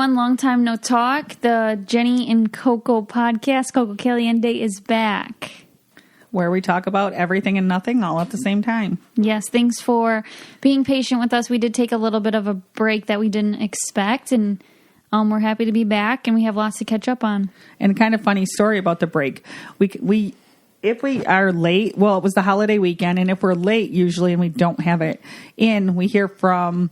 everyone. Long time no talk. The Jenny and Coco podcast, Coco Caliente, is back. Where we talk about everything and nothing all at the same time. Yes, thanks for being patient with us. We did take a little bit of a break that we didn't expect, and we're happy to be back, and we have lots to catch up on. And kind of funny story about the break. We if we are late, well, it was the holiday weekend, and if we're late usually and we don't have it in, we hear from,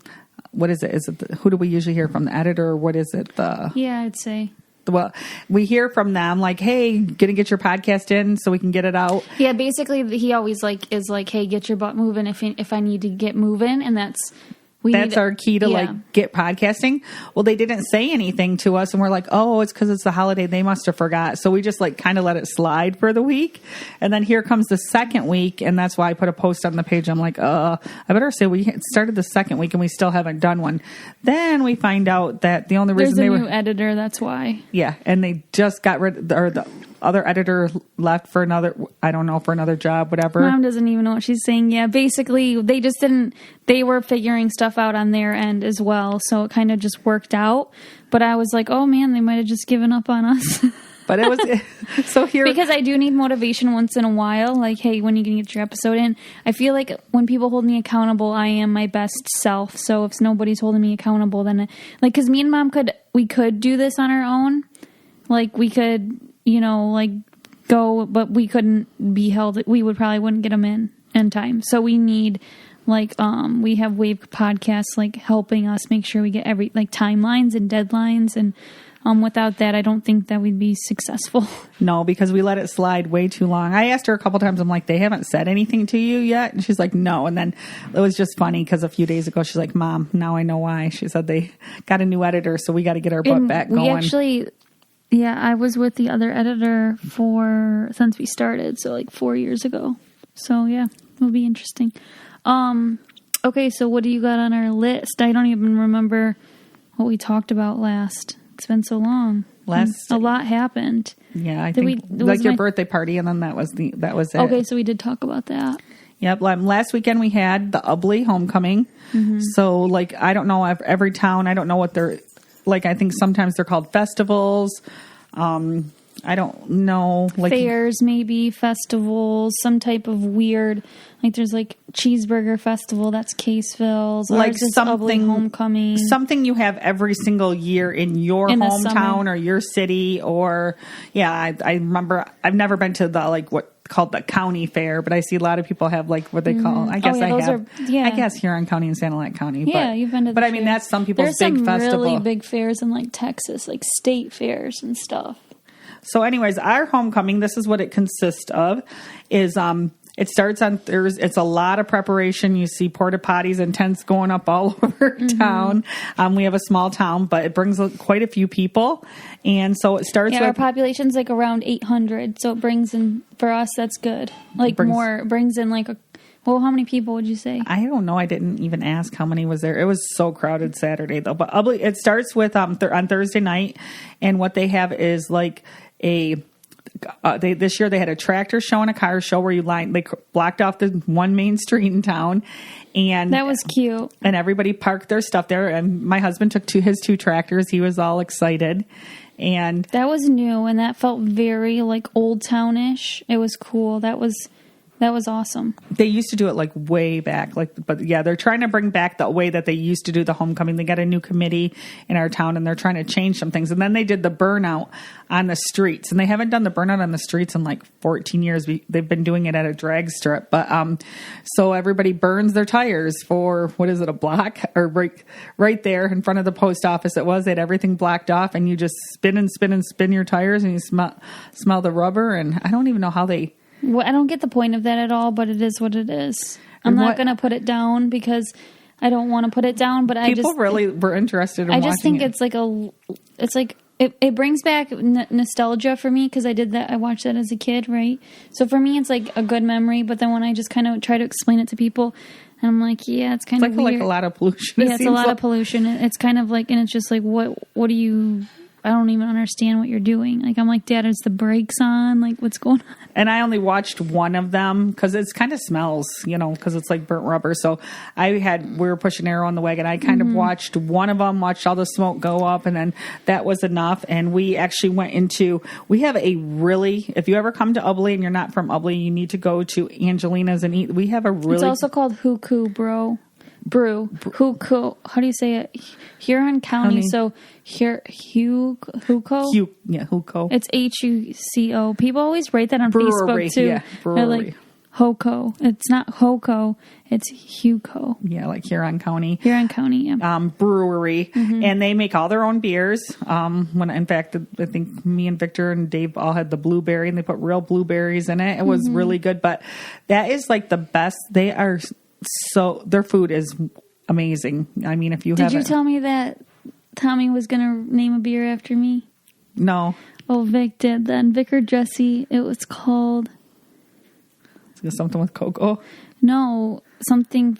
what is it? Is it who do we usually hear from? The editor, or what is it? Yeah, I'd say. Well, we hear from them like, hey, gonna get your podcast in so we can get it out. Yeah, basically he always is like, hey, get your butt moving if I need to get moving, and that's our key to get podcasting. Well, they didn't say anything to us, and we're like, oh, it's because it's the holiday. They must have forgot. So we just kind of let it slide for the week. And then here comes the second week, and that's why I put a post on the page. I'm like, I better say we started the second week and we still haven't done one. Then we find out that the only reason there's a new editor. That's why. Yeah, and they just got rid of the other editor left for another, I don't know, for another job, whatever. Mom doesn't even know what she's saying. Yeah, basically, they were figuring stuff out on their end as well, so it kind of just worked out. But I was like, oh man, they might have just given up on us. But it was, so here. Because I do need motivation once in a while, like, hey, when are you going to get your episode in? I feel like when people hold me accountable, I am my best self. So if nobody's holding me accountable, then, because me and Mom we could do this on our own. Like, we could, go, but we couldn't be held. We wouldn't get them in time. So we need, we have Wave Podcasts, helping us make sure we get every, timelines and deadlines. And without that, I don't think that we'd be successful. No, because we let it slide way too long. I asked her a couple times, I'm like, they haven't said anything to you yet? And she's like, no. And then it was just funny because a few days ago, she's like, Mom, now I know why. She said they got a new editor, so we got to get our butt back going. We actually... Yeah, I was with the other editor since we started, so 4 years ago. So yeah, it'll be interesting. Okay, so what do you got on our list? I don't even remember what we talked about last. It's been so long. A lot happened. Yeah, I think your birthday party, and then that was it. Okay, so we did talk about that. Yep. Last weekend we had the Ubly homecoming. Mm-hmm. So I don't know, every town, I don't know what they're. I think sometimes they're called festivals. I don't know. Fairs, maybe, festivals, some type of weird, there's cheeseburger festival, that's Caseville's. Something, homecoming. Something you have every single year in your hometown or your city or, I remember, I've never been to the, what called the county fair, but I see a lot of people have what they call, I guess I guess Huron County and Sanilac County. Yeah, you've been to the But I mean, that's some people's big festival. There's some really big fairs in Texas, state fairs and stuff. So anyways, our homecoming, this is what it consists of, is it starts on Thursday. It's a lot of preparation. You see porta potties and tents going up all over town. We have a small town, but it brings quite a few people. And so it starts with... our population's around 800. So it brings in, for us, that's good. Brings in well, how many people would you say? I don't know. I didn't even ask how many was there. It was so crowded Saturday, though. But it starts with on Thursday night, and what they have is this year they had a tractor show and a car show where they blocked off the one main street in town, and that was cute. And everybody parked their stuff there. And my husband took his two tractors. He was all excited, and that was new, and that felt very old townish. It was cool. That was awesome. They used to do it way back, but yeah, they're trying to bring back the way that they used to do the homecoming. They got a new committee in our town, and they're trying to change some things. And then they did the burnout on the streets, and they haven't done the burnout on the streets in 14 years. They've been doing it at a drag strip, but so everybody burns their tires for a block or right there in front of the post office. They had everything blocked off, and you just spin and spin and spin your tires, and you smell the rubber. And I don't even know how they. Well, I don't get the point of that at all, but it is what it is. I'm not going to put it down because I don't want to put it down, but people really were interested in watching it. I just think it brings back nostalgia for me because I did that. I watched that as a kid, right? So for me, it's a good memory, but then when I just kind of try to explain it to people, and I'm like, yeah, it's kind of weird. A lot of pollution. Yeah, it's a lot of pollution. It's kind of and it's just what do you... I don't even understand what you're doing. Like, I'm like, Dad, is the brakes on? Like, what's going on? And I only watched one of them because it kind of smells, because it's like burnt rubber. So we were pushing Arrow on the wagon. I kind of watched one of them, watched all the smoke go up, and then that was enough. And we actually we have if you ever come to Ubly and you're not from Ubly, you need to go to Angelina's and eat. We have a really... It's also called Huku Brew. Huku. How do you say it? Huron County. So Huco. Huco. It's Huco. People always write that on brewery, Facebook too. Yeah, brewery. They're like Hoco. It's not Hoco. It's Huco. Yeah, like Huron County. Huron County. Yeah. Brewery, and they make all their own beers. In fact, I think me and Victor and Dave all had the blueberry, and they put real blueberries in it. It was really good. But that is like the best. They are. So their food is amazing. I mean, if you Did you tell me that Tommy was going to name a beer after me? No. Oh, Vic did then. Vic or Jesse. It was called... Something with cocoa? No, something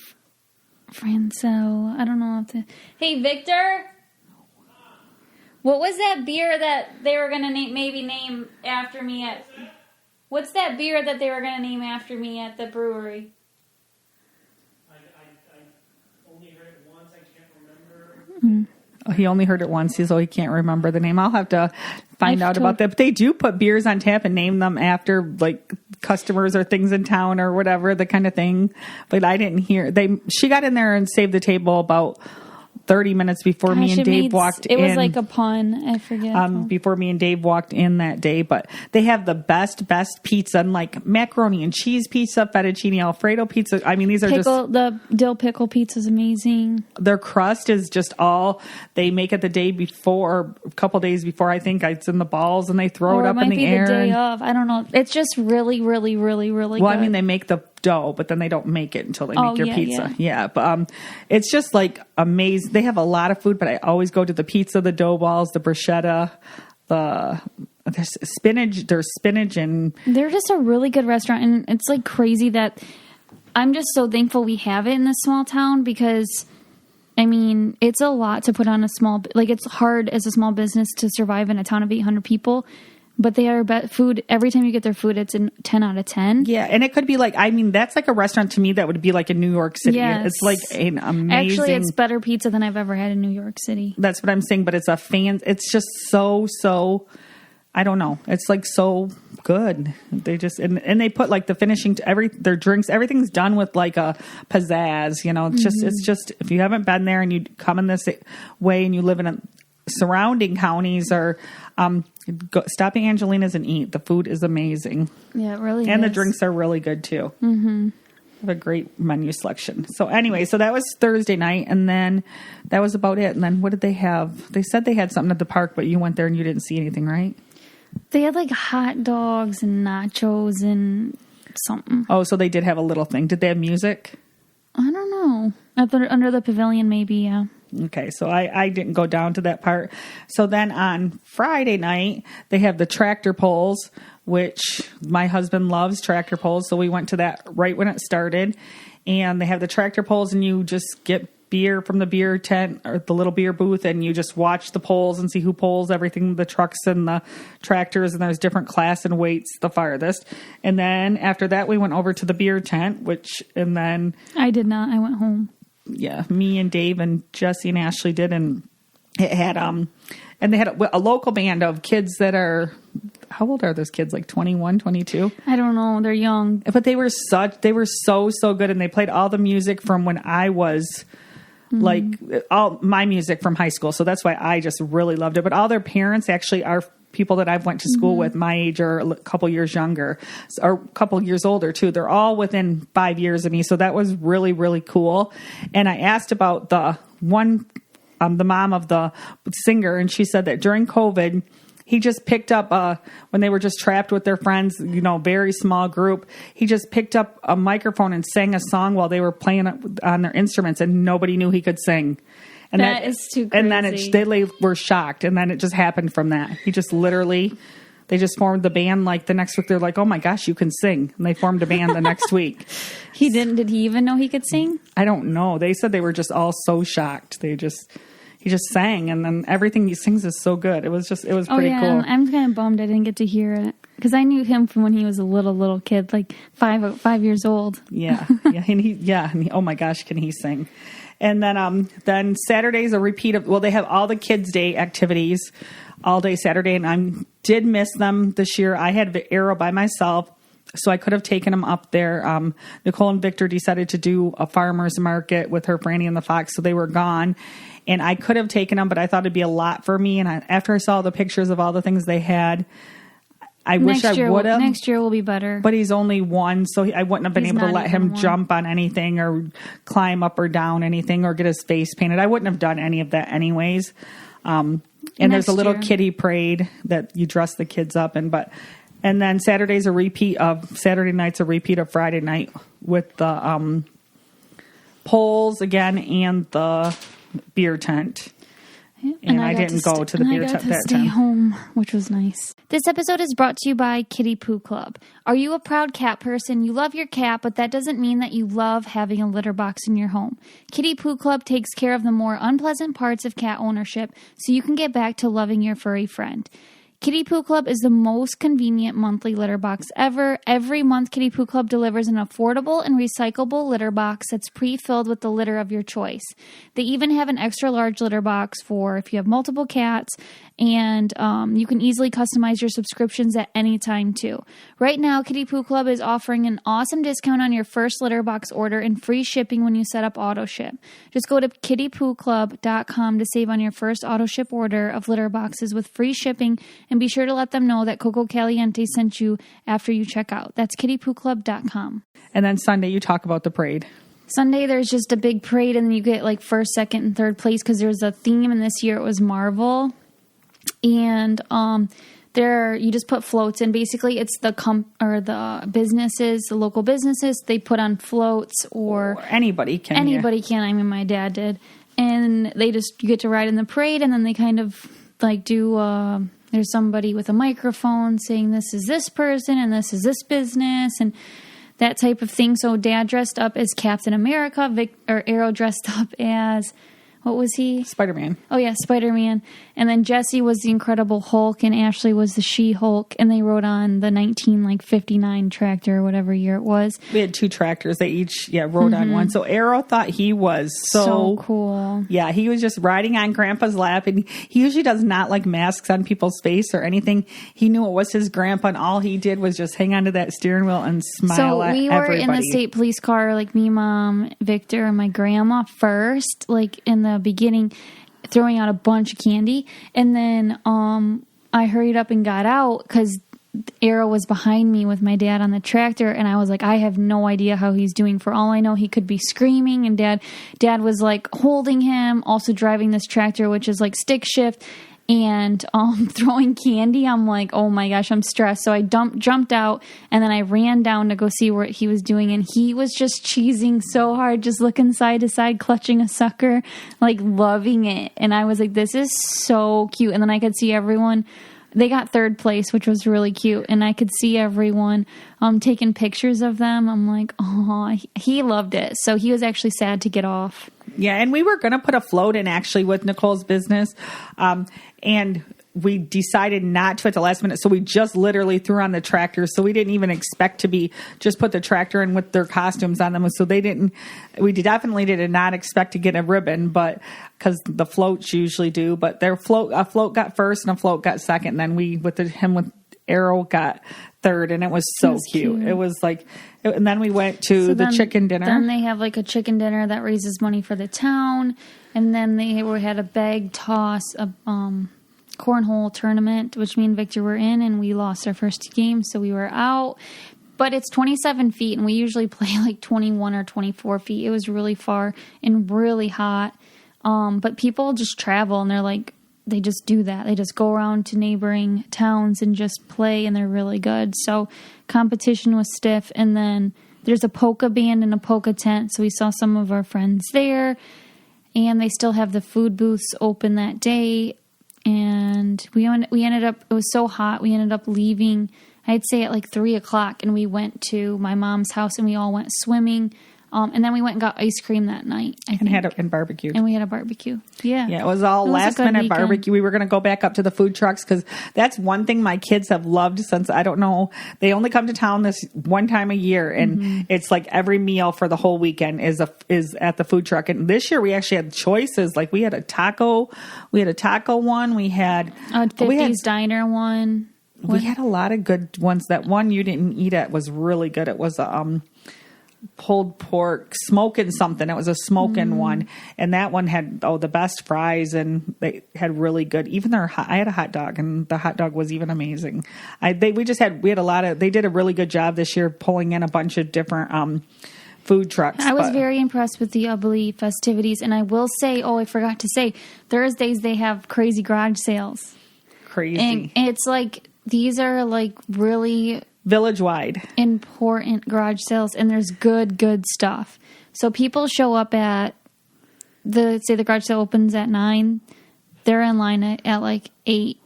Franco. I don't know. Hey, Victor? What was that beer that they were going to name after me at... What's that beer that they were going to name after me at the brewery? He only heard it once, so he can't remember the name. I'll have to find out about that. But they do put beers on tap and name them after like customers or things in town or whatever, the kind of thing. But I didn't hear. She got in there and saved the table about 30 minutes before me and Dave walked in. It was like a pun. I forget. Before me and Dave walked in that day. But they have the best pizza, and like macaroni and cheese pizza, fettuccine Alfredo pizza. I mean, these are the dill pickle pizza is amazing. Their crust is just all they make it the day before, a couple days before. I think it's in the balls, and they throw it up in the air. The day of. I don't know. It's just really, really, really, really good. Well, I mean, they make the dough, but then they don't make it until they make your pizza. Yeah. But it's just like amazing. They have a lot of food, but I always go to the pizza, the dough balls, the bruschetta, there's spinach, and they're just a really good restaurant. And it's like crazy that I'm just so thankful we have it in this small town, because I mean, it's a lot to put on it's hard as a small business to survive in a town of 800 people. But they are food. Every time you get their food, it's a 10 out of 10. Yeah, and it could be like, I mean, that's like a restaurant to me that would be like in New York City. Yes. It's like an amazing... Actually, it's better pizza than I've ever had in New York City. That's what I'm saying, but it's it's just so, I don't know. It's like so good. They just, and they put like the finishing to their drinks, everything's done with like a pizzazz, it's just, if you haven't been there and you come in this way and you live in surrounding counties or stop at Angelina's and eat. The food is amazing. Yeah, it really is. And the drinks are really good too. Mm-hmm. Have a great menu selection. So anyway, that was Thursday night, and then that was about it. And then what did they have? They said they had something at the park, but you went there and you didn't see anything, right? They had like hot dogs and nachos and something. Oh, so they did have a little thing. Did they have music? I don't know. Under the pavilion, maybe, yeah. Okay, so I didn't go down to that part. So then on Friday night, they have the tractor pulls, which my husband loves tractor pulls. So we went to that right when it started. And they have the tractor pulls, and you just get beer from the beer tent or the little beer booth, and you just watch the polls and see who pulls everything, the trucks and the tractors, and there's different class and weights the farthest. And then after that, we went over to the beer tent, and then... I did not. I went home. Yeah, me and Dave and Jesse and Ashley did, and it had and they had a local band of kids that are, how old are those kids? Like 21, 22? I don't know. They're young. But they were so good, and they played all the music from when I was like all my music from high school. So that's why I just really loved it. But all their parents actually are people that I've went to school with my age or a couple years younger or a couple years older too. They're all within 5 years of me. So that was really, really cool. And I asked about the mom of the singer, and she said that during COVID, he just picked up, when they were just trapped with their friends, very small group, he just picked up a microphone and sang a song while they were playing on their instruments, and nobody knew he could sing. And that is too crazy. And then they were shocked, and then it just happened from that. He just they just formed the band like the next week. They're like, oh my gosh, you can sing. And they formed a band the next week. Did he even know he could sing? I don't know. They said they were just all so shocked. He he just sang, and then everything he sings is so good. It was pretty cool. I'm kind of bummed I didn't get to hear it because I knew him from when he was a little kid, like 5 years old. Yeah, oh my gosh, can he sing? And then Saturday's a repeat of, they have all the Kids Day activities all day Saturday, and I did miss them this year. I had Arrow by myself, so I could have taken them up there. Nicole and Victor decided to do a farmer's market with her Franny and the Fox, so they were gone. And I could have taken them, but I thought it'd be a lot for me. And after I saw the pictures of all the things they had, I wish I would have. Next year will be better. But he's only one, so I wouldn't have been able to let him jump on anything or climb up or down anything or get his face painted. I wouldn't have done any of that anyways. And there's a little kiddie parade that you dress the kids up in. And then Saturday night's a repeat of Friday night with the poles again and the beer tent. And I didn't go to the beer tent that time. I got to stay home, which was nice. This episode is brought to you by Kitty Poo Club. Are you a proud cat person? You love your cat, but that doesn't mean that you love having a litter box in your home. Kitty Poo Club takes care of the more unpleasant parts of cat ownership so you can get back to loving your furry friend. Kitty Poo Club is the most convenient monthly litter box ever. Every month, Kitty Poo Club delivers an affordable and recyclable litter box that's pre-filled with the litter of your choice. They even have an extra large litter box for if you have multiple cats, and you can easily customize your subscriptions at any time, too. Right now, Kitty Poo Club is offering an awesome discount on your first litter box order and free shipping when you set up auto ship. Just go to kittypooclub.com to save on your first auto ship order of litter boxes with free shipping, and be sure to let them know that Coco Caliente sent you after you check out. That's kittypooclub.com. And then Sunday, you talk about the parade. Sunday, there's just a big parade, and then you get like first, second, and third place because there's a theme, and this year it was Marvel. And you just put floats in. Basically, it's the businesses, the local businesses. They put on floats, or anybody can. Anybody can. I mean, my dad did, and you get to ride in the parade, and then they kind of like do. There's somebody with a microphone saying this is this person and this is this business and that type of thing. So Dad dressed up as Captain America. Arrow dressed up as. What was he? Spider-Man. Oh, yeah, Spider-Man. And then Jesse was the Incredible Hulk, and Ashley was the She-Hulk, and they rode on the 1959 tractor or whatever year it was. We had 2 tractors. They each rode on one. So Arrow thought he was so cool. Yeah, he was just riding on Grandpa's lap, and he usually does not like masks on people's face or anything. He knew it was his grandpa, and all he did was just hang onto that steering wheel and smile at everybody. So we were in the state police car, like me, Mom, Victor, and my grandma first, like in the beginning, throwing out a bunch of candy, and then I hurried up and got out because Arrow was behind me with my dad on the tractor, and I was like, I have no idea how he's doing. For all I know, he could be screaming, and dad was like holding him, also driving this tractor, which is like stick shift, and throwing candy. I'm like, oh my gosh, I'm stressed. So I jumped out, and then I ran down to go see what he was doing, and he was just cheesing so hard, just looking side to side, clutching a sucker, like loving it. And I was like, this is so cute. And then I could see everyone. They got third place, which was really cute, and I could see everyone taking pictures of them. I'm like, oh, he loved it. So he was actually sad to get off. Yeah, and we were going to put a float in actually with Nicole's business, and we decided not to at the last minute. So we just literally threw on the tractor. So we didn't even expect to just put the tractor in with their costumes on them. So we definitely did not expect to get a ribbon, but because the floats usually do. But a float got first and a float got second. And then with Arrow got third, and it was so cute. It was like, and then we went to the chicken dinner. Then they have like a chicken dinner that raises money for the town. And then they had a bag toss, cornhole tournament, which me and Victor were in, and we lost our first game, so we were out. But it's 27 feet, and we usually play like 21 or 24 feet. It was really far and really hot. But people just travel, and they just do that. They just go around to neighboring towns and just play, and they're really good. So competition was stiff, and then there's a polka band and a polka tent, so we saw some of our friends there, and they still have the food booths open that day. And we ended up, it was so hot, we ended up leaving, I'd say at like 3 o'clock, and we went to my mom's house, and we all went swimming And then we went and got ice cream that night. And barbecue. And we had a barbecue. Yeah. Yeah, it was all last minute weekend. Barbecue. We were going to go back up to the food trucks because that's one thing my kids have loved since, I don't know, they only come to town this one time a year. And it's like every meal for the whole weekend is at the food truck. And this year we actually had choices. Like we had a taco one. We had a 50s diner one. We had a lot of good ones. That one you didn't eat at was really good. It was a pulled pork smoking something. It was a smoking one, and that one had the best fries, and they had really good. Even I had a hot dog, and the hot dog was even amazing. We had a lot of. They did a really good job this year pulling in a bunch of different food trucks. I was very impressed with the Ubly festivities, and I will say, I forgot to say, Thursdays they have crazy garage sales. Crazy, and it's like. These are like really village-wide important garage sales, and there's good stuff. So people show up at the garage sale opens at 9. They're in line at like 8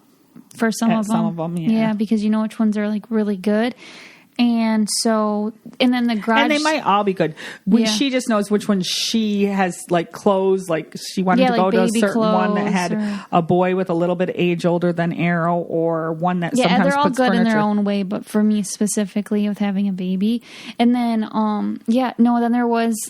for some of them. Some of them, yeah, because you know which ones are like really good. And then the garage... And they might all be good. She just knows which one she has, like, clothes. Like, she wanted to go to a certain one that had a boy with a little bit of age older than Arrow, or one that sometimes they're all puts good furniture. In their own way, but for me specifically with having a baby. And then,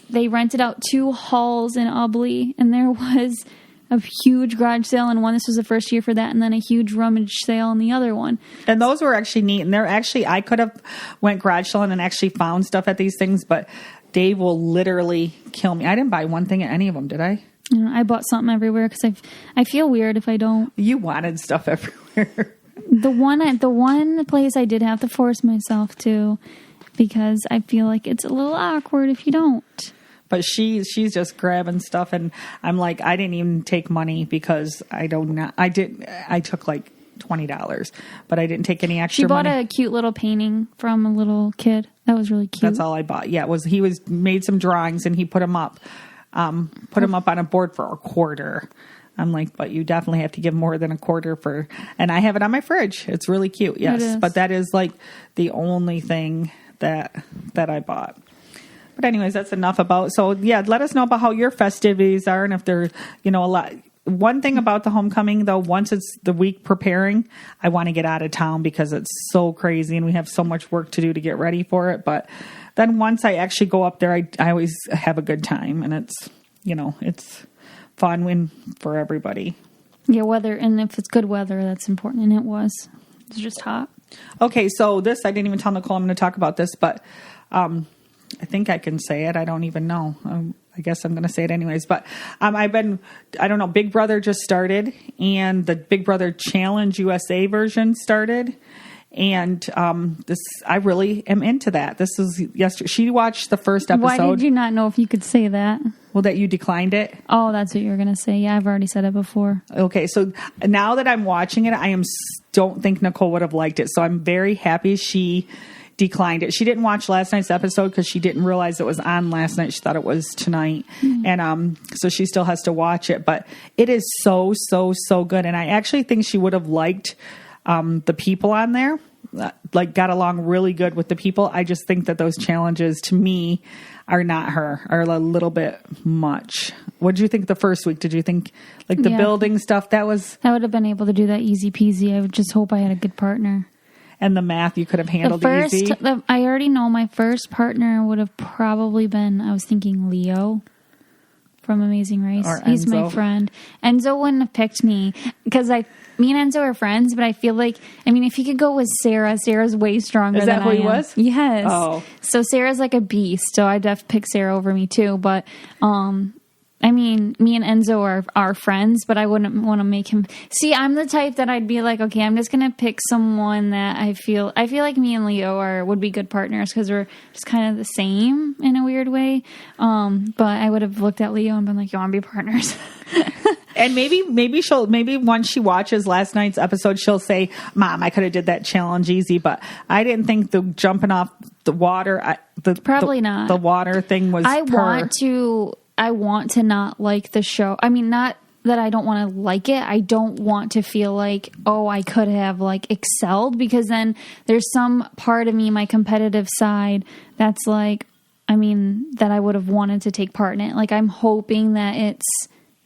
they rented out 2 halls in Ubly, and there was... a huge garage sale in one. This was the first year for that, and then a huge rummage sale in the other one. And those were actually neat. And I could have went garage selling and actually found stuff at these things, but Dave will literally kill me. I didn't buy one thing at any of them, did I? I bought something everywhere because I feel weird if I don't. You wanted stuff everywhere. The one place I did have to force myself to, because I feel like it's a little awkward if you don't. But she's just grabbing stuff, and I'm like, I didn't even take money because I took like $20, but I didn't take any extra money. She bought a cute little painting from a little kid. That was really cute. That's all I bought. Yeah, he made some drawings and he put them up on a board for $0.25. I'm like, but you definitely have to give more than $0.25 and I have it on my fridge. It's really cute. Yes. But that is like the only thing that I bought. But anyways, that's enough about. So yeah, let us know about how your festivities are, and if they're, a lot. One thing about the homecoming though, once it's the week preparing, I want to get out of town because it's so crazy and we have so much work to do to get ready for it. But then once I actually go up there, I always have a good time, and it's, it's fun for everybody. Yeah, weather, and if it's good weather, that's important, and it was. It's just hot. Okay, so I didn't even tell Nicole I'm going to talk about this, but I think I can say it. I don't even know. I guess I'm going to say it anyways. But I don't know, Big Brother just started, and the Big Brother Challenge USA version started. And I really am into that. This was yesterday. She watched the first episode. Why did you not know if you could say that? Well, that you declined it. Oh, that's what you were going to say. Yeah, I've already said it before. Okay, so now that I'm watching it, don't think Nicole would have liked it. So I'm very happy she declined it. She didn't watch last night's episode because she didn't realize it was on last night. She thought it was tonight. Mm-hmm. And so she still has to watch it. But it is so, so, so good. And I actually think she would have liked the people on there. Like, got along really good with the people. I just think that those challenges to me are a little bit much. What did you think the first week? Did you think like the building stuff I would have been able to do that easy peasy. I would just hope I had a good partner. And the math you could have handled easy. I already know my first partner would have probably been, I was thinking Leo from Amazing Race. He's my friend. Enzo wouldn't have picked me because me and Enzo are friends, but I feel like, if you could go with Sarah's way stronger than I am. Is that who he was? Yes. Oh. So Sarah's like a beast, so I'd have to pick Sarah over me too, but me and Enzo are friends, but I wouldn't want to make him... See, I'm the type that I'd be like, okay, I'm just going to pick someone that I feel like me and Leo would be good partners because we're just kind of the same in a weird way. But I would have looked at Leo and been like, you want to be partners? And maybe once she watches last night's episode, she'll say, Mom, I could have did that challenge easy, but I didn't think the jumping off the water, probably not. The water thing was I want to not like the show. Not that I don't want to like it. I don't want to feel like, I could have like excelled, because then there's some part of me, my competitive side, that's like, that I would have wanted to take part in it. Like, I'm hoping that it's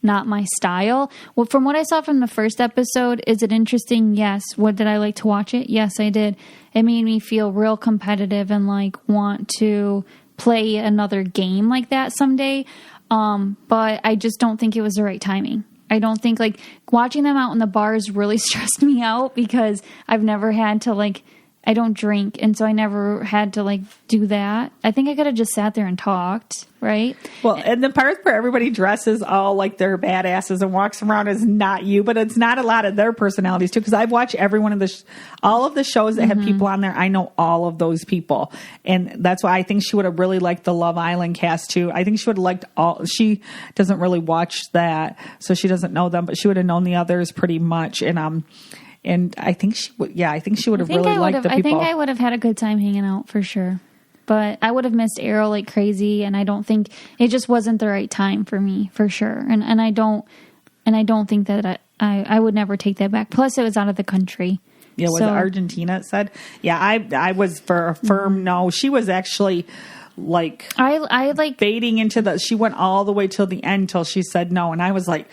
not my style. Well, from what I saw from the first episode, is it interesting? Yes. What did I like to watch it? Yes, I did. It made me feel real competitive and like want to play another game like that someday. But I just don't think it was the right timing. I don't think, like, watching them out in the bars really stressed me out because I've never had to, like, I don't drink, and so I never had to, like, do that. I think I could have just sat there and talked, right? Well, and the part where everybody dresses all like they're badasses and walks around is not you, but it's not a lot of their personalities, too, because I've watched every one of all of the shows that have people on there. I know all of those people, and that's why I think she would have really liked the Love Island cast, too. I think she would have liked she doesn't really watch that, so she doesn't know them, but she would have known the others pretty much, and I think she would. Yeah, I think she would have really liked the people. I think I would have had a good time hanging out for sure, but I would have missed Arrow like crazy, and I don't think it just wasn't the right time for me for sure. And I don't think that I would never take that back. Plus, it was out of the country. Yeah, was it Argentina? It said. Yeah, I was for a firm no. She was actually like I like baiting into the. She went all the way till the end till she said no, and I was like.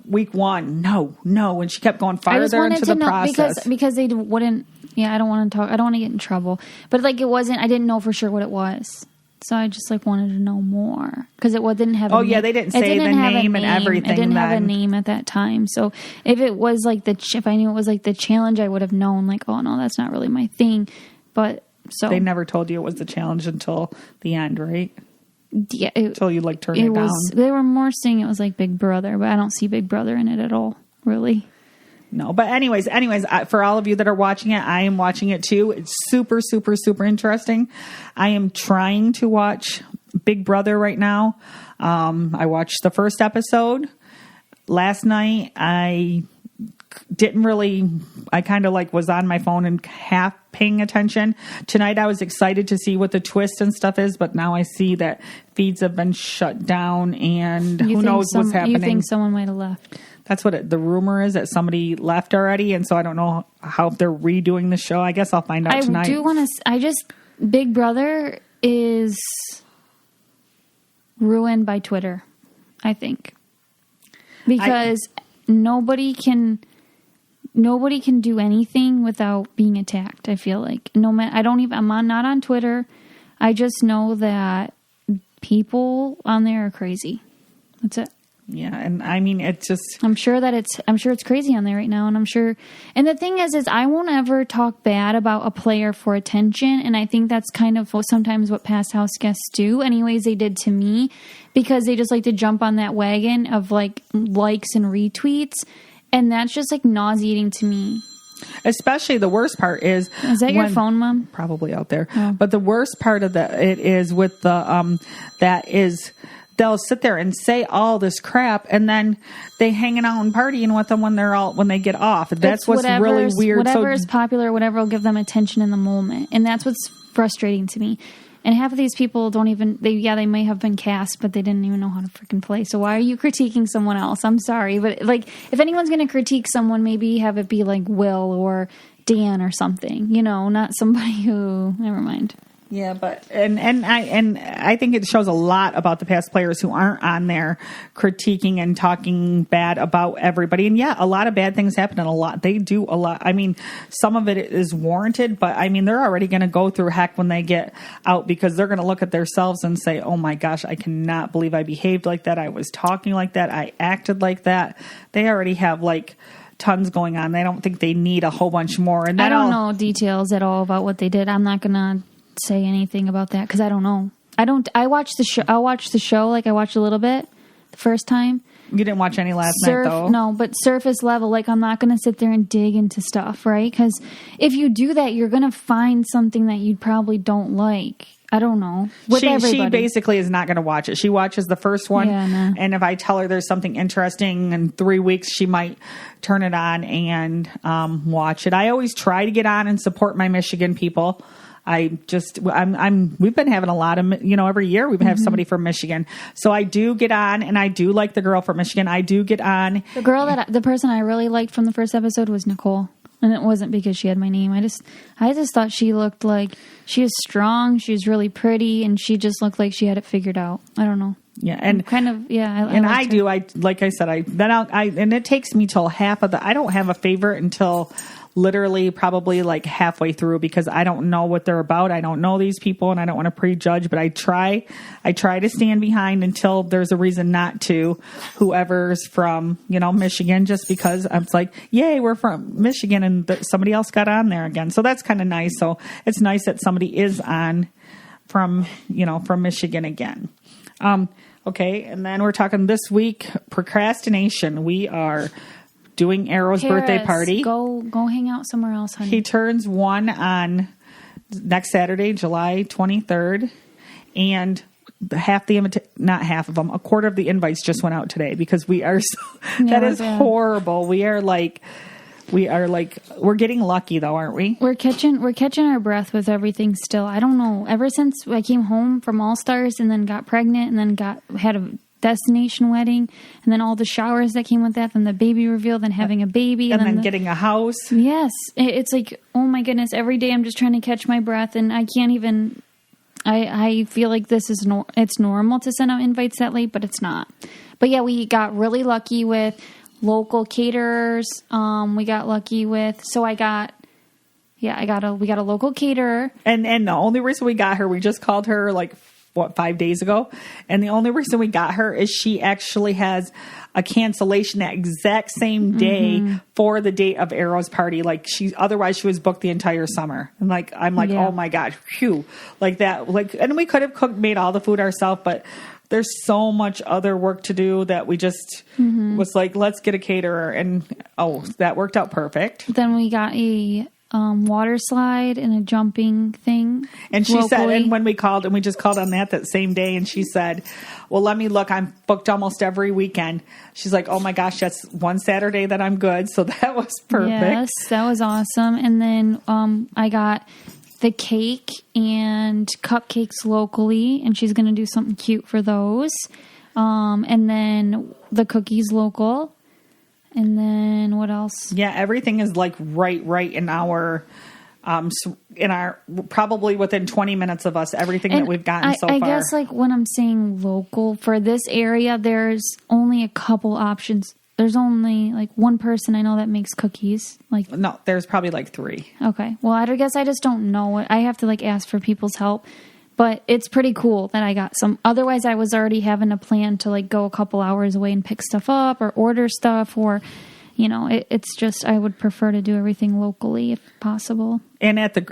Week 1, no, and she kept going farther into the process because they wouldn't. Yeah, I don't want to talk. I don't want to get in trouble. But like, it wasn't. I didn't know for sure what it was, so I just like wanted to know more because it didn't have. Oh yeah, they didn't say the name and everything. It didn't have a name at that time. So if it was like if I knew it was like the challenge, I would have known. Like, oh no, that's not really my thing. But so they never told you it was the challenge until the end, right? Yeah, until you like turn it down. They were more saying it was like Big Brother, but I don't see Big Brother in it at all, really. No, but anyways, for all of you that are watching it, I am watching it too. It's super, super, super interesting. I am trying to watch Big Brother right now. I watched the first episode last night. I kind of like was on my phone and half paying attention. Tonight I was excited to see what the twist and stuff is, but now I see that feeds have been shut down and who knows what's happening. You think someone might have left? That's what the rumor is, that somebody left already, and so I don't know how they're redoing the show. I guess I'll find out tonight. Big Brother is ruined by Twitter, I think. Because nobody can do anything without being attacked. I feel like I'm not on Twitter. I just know that people on there are crazy. That's it. Yeah, and I mean, it's just. I'm sure it's crazy on there right now, and and the thing is I won't ever talk bad about a player for attention, and I think that's kind of sometimes what past house guests do. Anyways, they did to me because they just like to jump on that wagon of like likes and retweets. And that's just like nauseating to me. Especially the worst part is that your phone, Mom? Probably out there. Oh. But the worst part of it is with the they'll sit there and say all this crap, and then they hanging out and partying with them when they get off. That's what's really weird. Whatever is popular, whatever will give them attention in the moment, and that's what's frustrating to me. And half of these people don't even, they may have been cast, but they didn't even know how to freaking play. So why are you critiquing someone else? I'm sorry. But like, if anyone's going to critique someone, maybe have it be like Will or Dan or something, not somebody who, never mind. Yeah, but and I think it shows a lot about the past players who aren't on there critiquing and talking bad about everybody. And yeah, a lot of bad things happen, and they do a lot. I mean, some of it is warranted, but I mean, they're already going to go through heck when they get out, because they're going to look at themselves and say, "Oh my gosh, I cannot believe I behaved like that. I was talking like that. I acted like that." They already have like tons going on. They don't think they need a whole bunch more. And I don't know details at all about what they did. I'm not going to say anything about that because I don't know. I watched the show. I'll watch the show. Like I watched a little bit the first time. You didn't watch any last night though. No, but surface level. Like I'm not going to sit there and dig into stuff, right? Because if you do that, you're going to find something that you probably don't like. I don't know. She basically is not going to watch it. She watches the first one, and if I tell her there's something interesting in 3 weeks, she might turn it on and watch it. I always try to get on and support my Michigan people. We've been having a lot of, every year we've been having somebody from Michigan. So I do get on, and I do like the girl from Michigan. I do get on. The person I really liked from the first episode was Nicole. And it wasn't because she had my name. I just thought she looked like she was strong. She was really pretty, and she just looked like she had it figured out. I don't know. Yeah, and kind of, yeah. Like I said, and it takes me till half of I don't have a favorite until literally probably like halfway through, because I don't know what they're about. I don't know these people, and I don't want to prejudge, but I try to stand behind until there's a reason not to, whoever's from, Michigan, just because I'm like, yay, we're from Michigan, and somebody else got on there again. So that's kind of nice. So it's nice that somebody is on from Michigan again. Okay. And then we're talking this week, procrastination. We are doing Arrow's birthday party. Go hang out somewhere else, honey. He turns 1 on next Saturday, July 23rd. And not half of them, a quarter of the invites just went out today, because we are that is horrible. We're getting lucky though, aren't we? We're catching our breath with everything still. I don't know. Ever since I came home from All Stars and then got pregnant and then had a destination wedding, and then all the showers that came with that, then the baby reveal, then having a baby, and then getting a house. Yes. It's like, oh my goodness, every day I'm just trying to catch my breath, and I can't even, I feel like this is it's normal to send out invites that late, but it's not. But yeah, we got really lucky with local caterers. We got lucky with, we got a local caterer. And the only reason we got her, we just called her 5 days ago. And the only reason we got her is she actually has a cancellation that exact same day for the date of Arrow's party. Otherwise she was booked the entire summer. And oh my God, phew. Like that, and we could have made all the food ourselves, but there's so much other work to do that we just was like, let's get a caterer. And that worked out perfect. Then we got a water slide and a jumping thing. And she said, and when we called, and we just called on that same day, and she said, well, let me look. I'm booked almost every weekend. She's like, oh my gosh, that's one Saturday that I'm good. So that was perfect. Yes, that was awesome. And then I got the cake and cupcakes locally, and she's going to do something cute for those. And then the cookies local. And then what else? Yeah, everything is right in our probably within 20 minutes of us, everything that we've gotten so far. I guess when I'm saying local for this area, there's only a couple options. There's only one person I know that makes cookies. No, there's probably 3. Okay. Well, I guess I just don't know it. I have to ask for people's help. But it's pretty cool that I got some. Otherwise, I was already having a plan to go a couple hours away and pick stuff up or order stuff, or, it's just, I would prefer to do everything locally if possible. And at the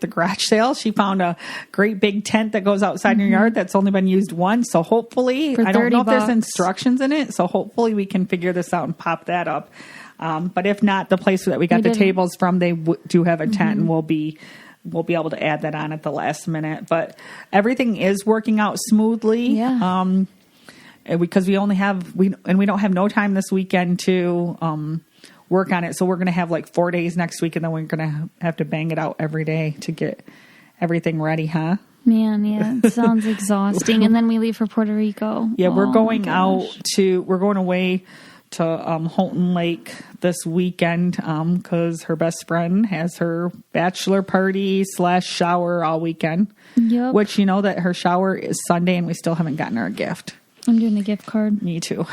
garage sale, she found a great big tent that goes outside in your yard that's only been used once. So hopefully, I don't know if there's instructions in it. So hopefully we can figure this out and pop that up. But if not, the place that we got the tables from, they do have a tent, and we'll be able to add that on at the last minute. But everything is working out smoothly. Yeah. Because we don't have no time this weekend to work on it. So we're going to have 4 days next week, and then we're going to have to bang it out every day to get everything ready, huh? Man, yeah, it sounds exhausting. And then we leave for Puerto Rico. Yeah, we're going away to Houghton Lake this weekend because her best friend has her bachelor party / shower all weekend. Yep. Which that her shower is Sunday, and we still haven't gotten her a gift. I'm doing a gift card. Me too.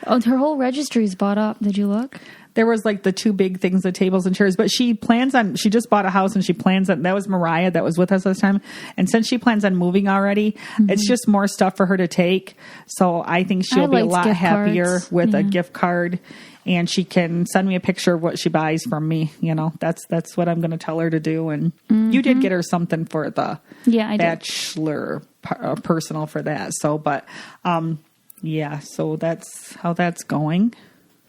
Her whole registry's bought up. Did you look? There was the 2 big things, the tables and chairs, but she just bought a house, and she plans on, that was Mariah that was with us this time. And since she plans on moving already, it's just more stuff for her to take. So I think she'll be a lot happier with a gift card, and she can send me a picture of what she buys from me. That's what I'm going to tell her to do. And you did get her something for the bachelor personal for that. So, but, so that's how that's going.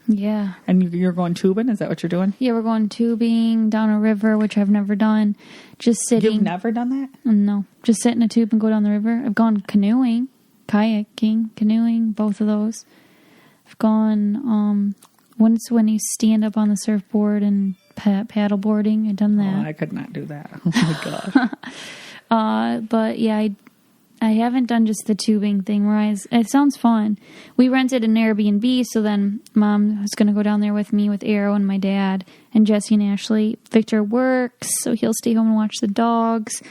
Yeah. And you're going tubing? Is that what you're doing? Yeah, we're going tubing down a river, which I've never done. Just sitting. You've never done that? No. Just sit in a tube and go down the river. I've gone canoeing, kayaking, canoeing, both of those. I've gone once when you stand up on the surfboard and paddle boarding. I've done that. Oh, I could not do that. Oh, my God. But yeah, I haven't done just the tubing thing it sounds fun. We rented an Airbnb, so then Mom was going to go down there with me with Arrow and my dad and Jesse and Ashley. Victor works, so he'll stay home and watch the dogs.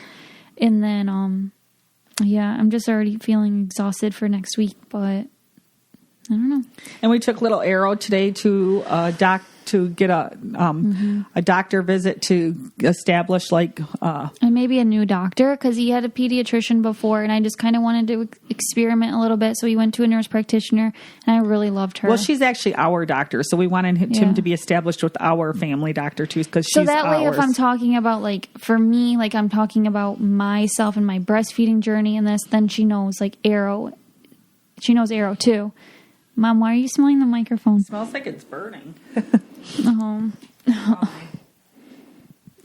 And then, I'm just already feeling exhausted for next week, but I don't know. And we took little Arrow today to get a doctor visit to establish and maybe a new doctor, because he had a pediatrician before, and I just kind of wanted to experiment a little bit. So we went to a nurse practitioner, and I really loved her. Well, she's actually our doctor, so we wanted him to be established with our family doctor too, because she's ours. So that way, if I'm talking about for me, I'm talking about myself and my breastfeeding journey and this, then she knows Arrow. She knows Arrow too. Mom, why are you smelling the microphone? It smells like it's burning. Oh,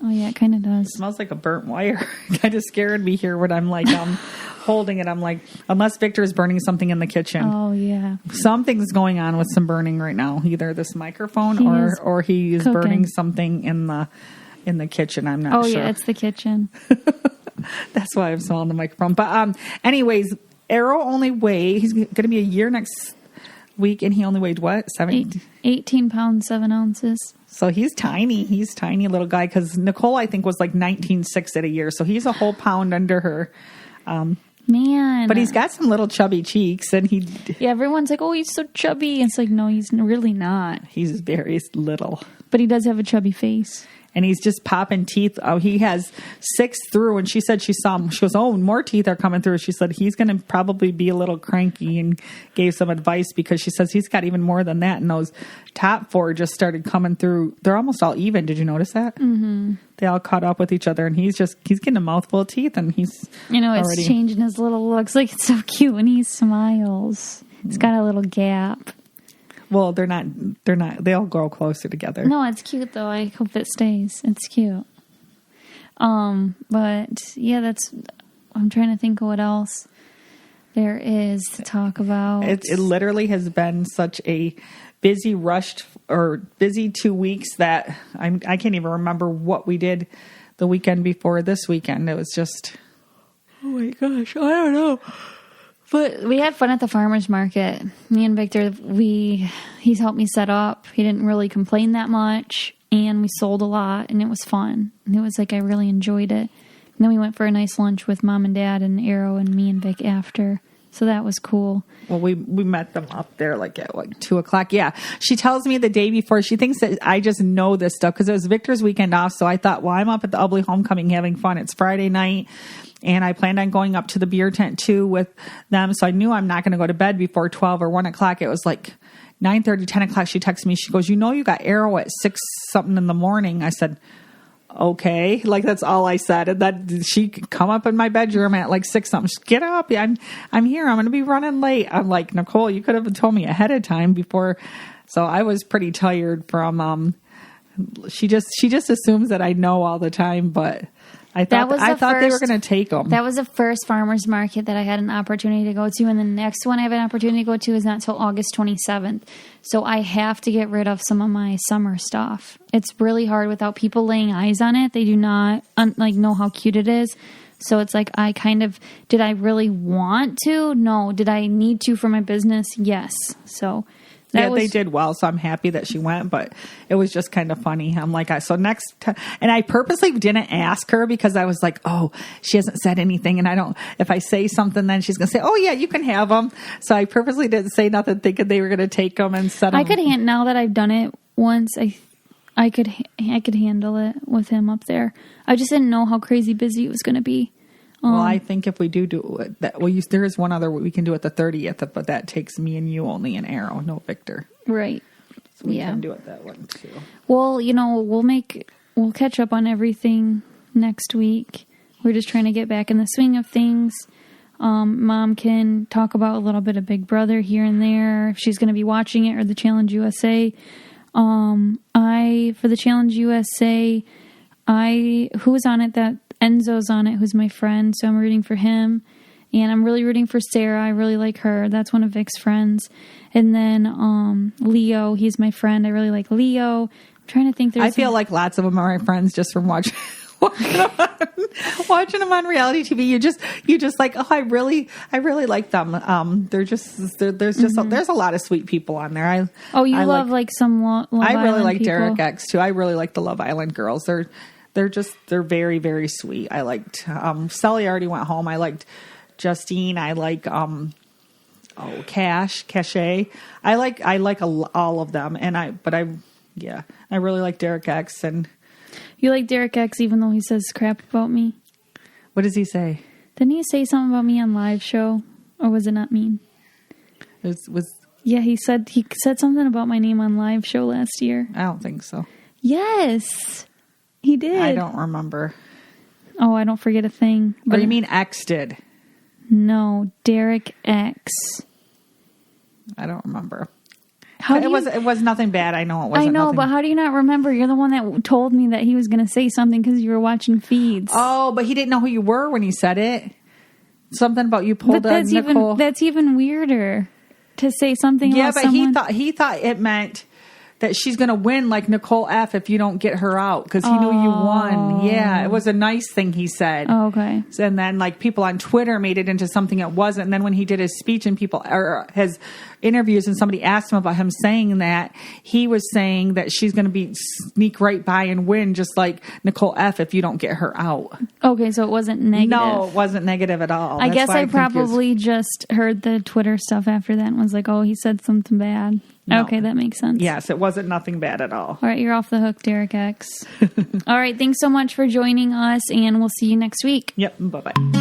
yeah, it kind of does. It smells like a burnt wire. Kind of scared me here when I'm holding it. I'm like, unless Victor is burning something in the kitchen. Oh, yeah. Something's going on with some burning right now. Either this microphone or he is burning something in the kitchen. I'm not sure. Oh, yeah, it's the kitchen. That's why I'm smelling the microphone. But anyways, Arrow only he's going to be a year next week, and he only weighed what? 18 pounds, 7 ounces. So he's tiny. He's tiny little guy, because Nicole, I think, was 19.6 at a year. So he's a whole pound under her. Man. But he's got some little chubby cheeks, and everyone's like, oh, he's so chubby. It's no, he's really not. He's very little. But he does have a chubby face. And he's just popping teeth. Oh, he has 6 through, and she said she saw him. She goes, oh, more teeth are coming through. She said he's going to probably be a little cranky, and gave some advice, because she says he's got even more than that. And those top 4 just started coming through. They're almost all even. Did you notice that? Mm-hmm. They all caught up with each other, and he's getting a mouthful of teeth, and he's it's changing his little looks. It's so cute when he smiles. It's got a little gap. Well, they're not, they all grow closer together. No, it's cute though. I hope it stays. It's cute. But yeah, I'm trying to think of what else there is to talk about. It literally has been such a busy 2 weeks that I can't even remember what we did the weekend before this weekend. It was just, oh my gosh, I don't know. But we had fun at the farmer's market. Me and Victor, he's helped me set up. He didn't really complain that much. And we sold a lot, and it was fun. And it was I really enjoyed it. And then we went for a nice lunch with Mom and Dad and Arrow and me and Vic after. So that was cool. Well, we met them up there at 2:00. Yeah. She tells me the day before, she thinks that I just know this stuff, because it was Victor's weekend off. So I thought, well, I'm up at the Ubly homecoming having fun. It's Friday night. And I planned on going up to the beer tent too with them. So I knew I'm not going to go to bed before 12 or 1 o'clock. It was 9:30, 10 o'clock. She texted me. She goes, you got Arrow at 6 something in the morning. I said, okay. That's all I said. And that she could come up in my bedroom at 6 something. She, get up. I'm here. I'm going to be running late. I'm like, Nicole, you could have told me ahead of time before. So I was pretty tired from, she just assumes that I know all the time, but I thought they were going to take them. That was the first farmer's market that I had an opportunity to go to, and the next one I have an opportunity to go to is not until August 27th. So I have to get rid of some of my summer stuff. It's really hard without people laying eyes on it. They do not know how cute it is. So it's did I really want to? No. Did I need to for my business? Yes. So they did well, so I'm happy that she went, but it was just kind of funny. I'm and I purposely didn't ask her, because I was like, oh, she hasn't said anything, and if I say something, then she's going to say, oh yeah, you can have them. So I purposely didn't say nothing, thinking they were going to take them and set them. Now that I've done it once, I could handle it with him up there. I just didn't know how crazy busy it was going to be. Well, I think if we do it, there is one other we can do it the 30th, but that takes me and you only an Arrow, no Victor. Right. So we can do it that one too. Well, we'll catch up on everything next week. We're just trying to get back in the swing of things. Mom can talk about a little bit of Big Brother here and there, if she's going to be watching it, or the Challenge USA. For the Challenge USA, who's on it? That Enzo's on it, who's my friend, so I'm rooting for him. And I'm really rooting for Sarah. I really like her. That's one of Vic's friends. And then Leo, he's my friend. I really like Leo. I'm trying to think. I feel like lots of them are my friends just from watching them on reality TV, you just like, oh, I really like them. There's just there's a lot of sweet people on there. I love like some Love I really Island like people. Derek X too. I really like the Love Island girls. They're very, very sweet. I liked Sully already went home. I liked Justine. I like Cache. I like all of them, and I really like Derek X. And You like Derek X even though he says crap about me? what does he say? Didn't he say something about me on live show? Or was it not mean? Yeah, he said something about my name on live show last year. I don't think so. Yes, he did. I don't remember. Oh, I don't forget a thing. Or you mean X did? No, Derek X. I don't remember. It was nothing bad. I know it wasn't. I know, nothing. but how do you not remember? You're the one that told me that he was going to say something because you were watching feeds. Oh, but he didn't know who you were when he said it. Something about you pulled But that's Nicole. that's even weirder to say something. Yeah, about but someone. he thought it meant that she's going to win like Nicole F. if you don't get her out because he knew you won. Yeah, it was a nice thing he said. Oh, okay. And then like people on Twitter made it into something it wasn't. And then when he did his speech and his interviews and somebody asked him about him saying that, he was saying that she's going to sneak right by and win just like Nicole F. if you don't get her out. Okay, so it wasn't negative. No, it wasn't negative at all. I That's guess why I I'm confused. probably just heard the Twitter stuff after that and was like, oh, he said something bad. No. Okay, that makes sense. Yes, it wasn't nothing bad at all. All right, you're off the hook, Derek X. All right, thanks so much for joining us, and we'll see you next week. Yep, bye-bye.